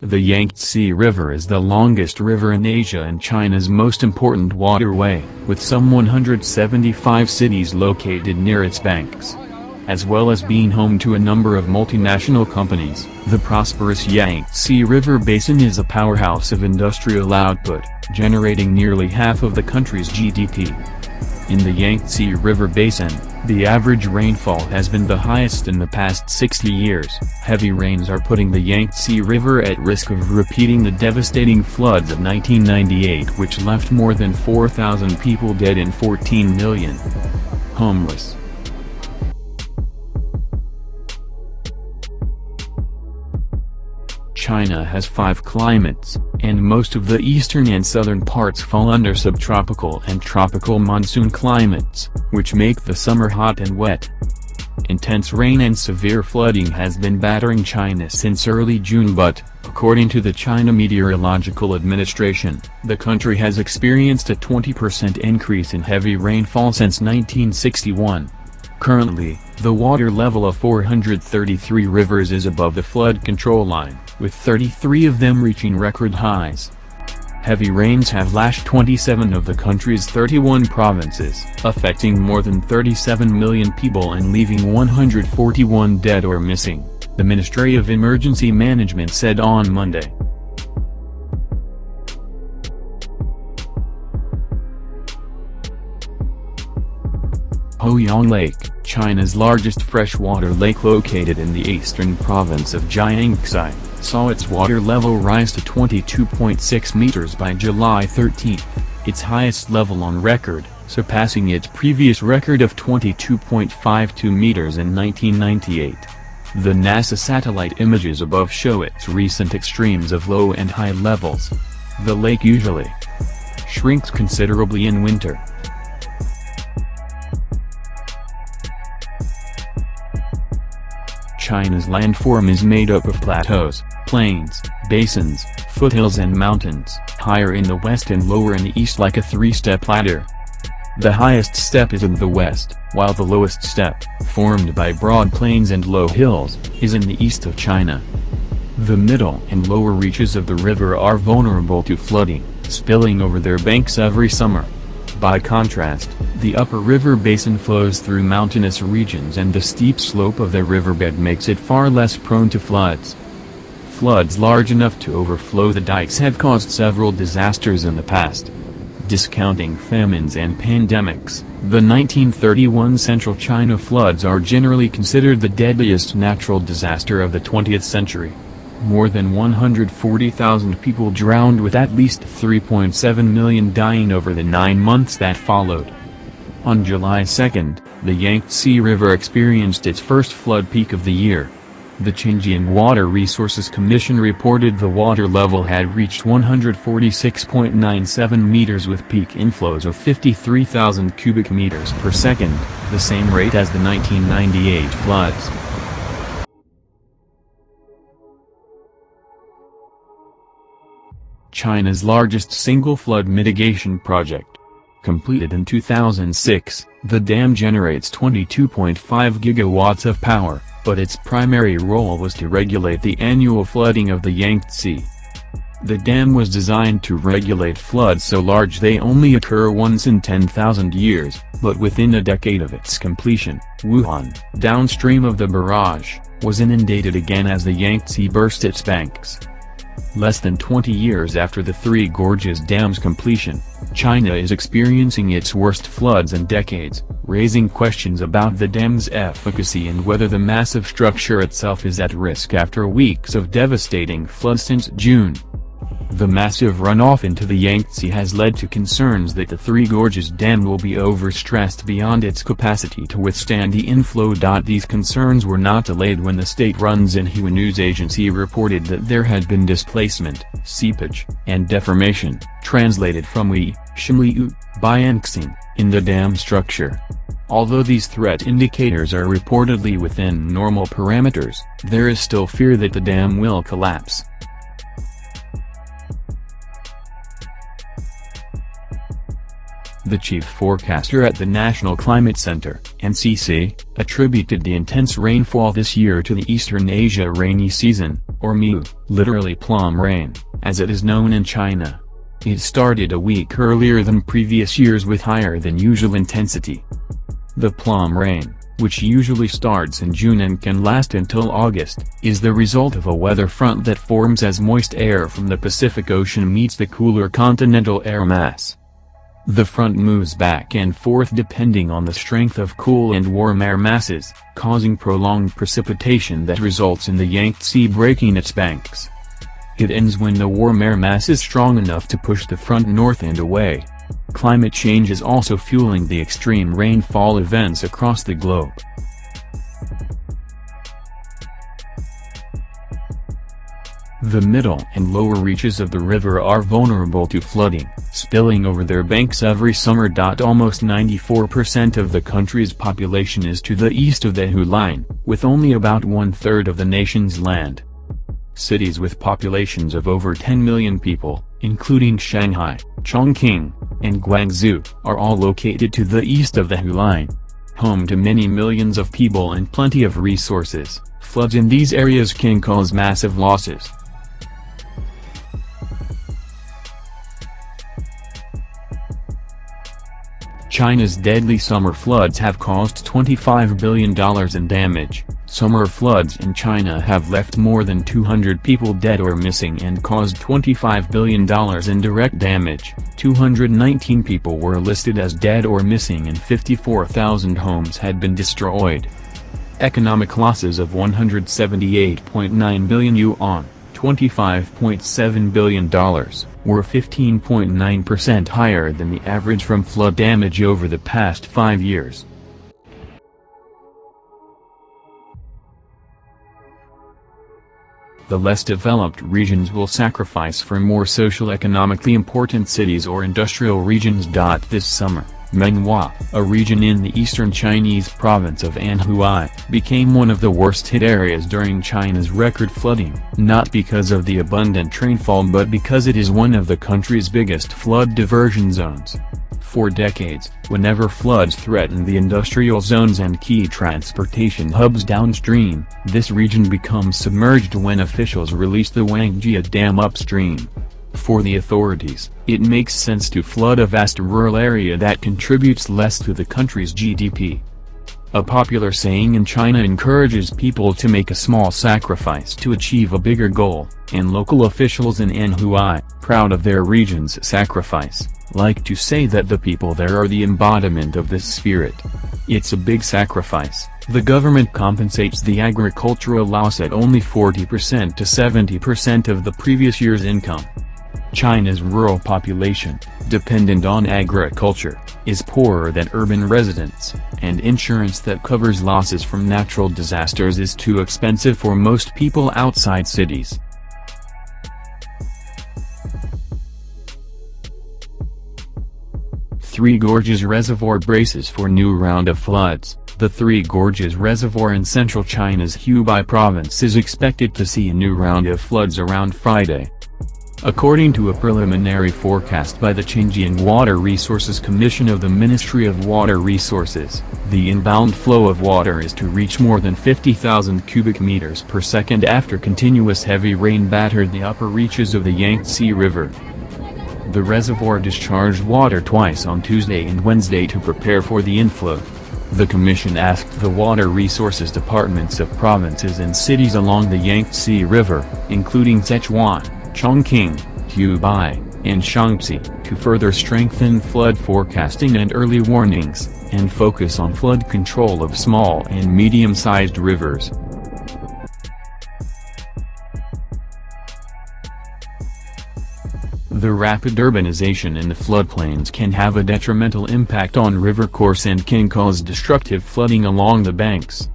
The Yangtze River is the longest river in Asia and China's most important waterway, with some 175 cities located near its banks. As well as being home to a number of multinational companies, the prosperous Yangtze River Basin is a powerhouse of industrial output, generating nearly half of the country's GDP. In the Yangtze River Basin, the average rainfall has been the highest in the past 60 years. Heavy rains are putting the Yangtze River at risk of repeating the devastating floods of 1998, which left more than 4,000 people dead and 14 million homeless. China has 5 climates, and most of the eastern and southern parts fall under subtropical and tropical monsoon climates, which make the summer hot and wet. Intense rain and severe flooding has been battering China since early June, but, according to the China Meteorological Administration, the country has experienced a 20% increase in heavy rainfall since 1961. Currently, the water level of 433 rivers is above the flood control line, with 33 of them reaching record highs. Heavy rains have lashed 27 of the country's 31 provinces, affecting more than 37 million people and leaving 141 dead or missing, the Ministry of Emergency Management said on Monday. Poyang Lake, China's largest freshwater lake located in the eastern province of Jiangxi, saw its water level rise to 22.6 meters by July 13, its highest level on record, surpassing its previous record of 22.52 meters in 1998. The NASA satellite images above show its recent extremes of low and high levels. The lake usually shrinks considerably in winter. China's landform is made up of plateaus, plains, basins, foothills and mountains, higher in the west and lower in the east like a 3-step ladder. The highest step is in the west, while the lowest step, formed by broad plains and low hills, is in the east of China. The middle and lower reaches of the river are vulnerable to flooding, spilling over their banks every summer. By contrast, the upper river basin flows through mountainous regions and the steep slope of the riverbed makes it far less prone to floods. Floods large enough to overflow the dikes have caused several disasters in the past. Discounting famines and pandemics, the 1931 Central China floods are generally considered the deadliest natural disaster of the 20th century. More than 140,000 people drowned, with at least 3.7 million dying over the 9 months that followed. On July 2, the Yangtze River experienced its first flood peak of the year. The Xinjiang Water Resources Commission reported the water level had reached 146.97 meters with peak inflows of 53,000 cubic meters per second, the same rate as the 1998 floods. China's largest single flood mitigation project. Completed in 2006, the dam generates 22.5 gigawatts of power, but its primary role was to regulate the annual flooding of the Yangtze. The dam was designed to regulate floods so large they only occur once in 10,000 years, but within a decade of its completion, Wuhan, downstream of the barrage, was inundated again as the Yangtze burst its banks. Less than 20 years after the Three Gorges Dam's completion, China is experiencing its worst floods in decades, raising questions about the dam's efficacy and whether the massive structure itself is at risk after weeks of devastating floods since June. The massive runoff into the Yangtze has led to concerns that the Three Gorges Dam will be overstressed beyond its capacity to withstand the inflow. These concerns were not allayed when the state-run Xinhua news agency reported that there had been displacement, seepage, and deformation, translated from Xinliu, by Anxing, in the dam structure. Although these threat indicators are reportedly within normal parameters, there is still fear that the dam will collapse. The chief forecaster at the National Climate Center, NCC, attributed the intense rainfall this year to the Eastern Asia rainy season, or MU, literally plum rain, as it is known in China. It started a week earlier than previous years with higher than usual intensity. The plum rain, which usually starts in June and can last until August, is the result of a weather front that forms as moist air from the Pacific Ocean meets the cooler continental air mass. The front moves back and forth depending on the strength of cool and warm air masses, causing prolonged precipitation that results in the Yangtze breaking its banks. It ends when the warm air mass is strong enough to push the front north and away. Climate change is also fueling the extreme rainfall events across the globe. The middle and lower reaches of the river are vulnerable to flooding, spilling over their banks every summer. Almost 94% of the country's population is to the east of the Hu Line, with only about one-third of the nation's land. Cities with populations of over 10 million people, including Shanghai, Chongqing, and Guangzhou, are all located to the east of the Hu Line. Home to many millions of people and plenty of resources, floods in these areas can cause massive losses. China's deadly summer floods have caused $25 billion in damage. Summer floods in China have left more than 200 people dead or missing and caused $25 billion in direct damage. 219 people were listed as dead or missing and 54,000 homes had been destroyed. Economic losses of 178.9 billion yuan, $25.7 billion, were 15.9% higher than the average from flood damage over the past 5 years. The less developed regions will sacrifice for more socio-economically important cities or industrial regions. This summer, Menhua, a region in the eastern Chinese province of Anhui, became one of the worst-hit areas during China's record flooding, not because of the abundant rainfall but because it is one of the country's biggest flood diversion zones. For decades, whenever floods threaten the industrial zones and key transportation hubs downstream, this region becomes submerged when officials release the Wangjia Dam upstream. For the authorities, it makes sense to flood a vast rural area that contributes less to the country's GDP. A popular saying in China encourages people to make a small sacrifice to achieve a bigger goal, and local officials in Anhui, proud of their region's sacrifice, like to say that the people there are the embodiment of this spirit. It's a big sacrifice. The government compensates the agricultural loss at only 40% to 70% of the previous year's income. China's rural population, dependent on agriculture, is poorer than urban residents, and insurance that covers losses from natural disasters is too expensive for most people outside cities. Three Gorges Reservoir braces for new round of floods. The Three Gorges Reservoir in central China's Hubei province is expected to see a new round of floods around Friday. According to a preliminary forecast by the Qingyang Water Resources Commission of the Ministry of Water Resources, the inbound flow of water is to reach more than 50,000 cubic meters per second after continuous heavy rain battered the upper reaches of the Yangtze River. The reservoir discharged water twice on Tuesday and Wednesday to prepare for the inflow. The commission asked the water resources departments of provinces and cities along the Yangtze River, including Sichuan, Chongqing, Hubei, and Shaanxi, to further strengthen flood forecasting and early warnings, and focus on flood control of small and medium-sized rivers. The rapid urbanization in the floodplains can have a detrimental impact on river course and can cause destructive flooding along the banks.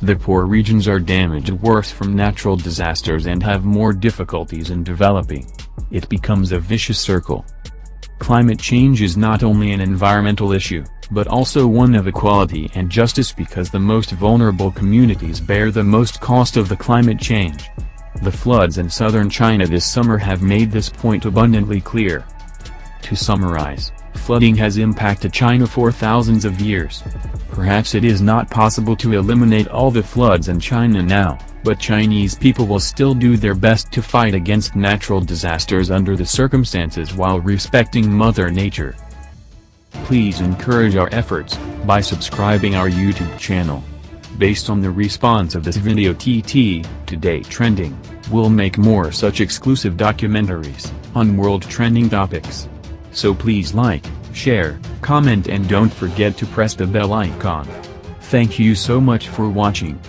The poor regions are damaged worse from natural disasters and have more difficulties in developing. It becomes a vicious circle. Climate change is not only an environmental issue, but also one of equality and justice because the most vulnerable communities bear the most cost of the climate change. The floods in southern China this summer have made this point abundantly clear. To summarize, Flooding has impacted China for thousands of years. Perhaps it is not possible to eliminate all the floods in China now, but Chinese people will still do their best to fight against natural disasters under the circumstances while respecting Mother Nature. Please encourage our efforts by subscribing our YouTube channel. Based on the response of this video Today Trending, we'll make more such exclusive documentaries on world trending topics. So please like, share, comment and don't forget to press the bell icon. Thank you so much for watching.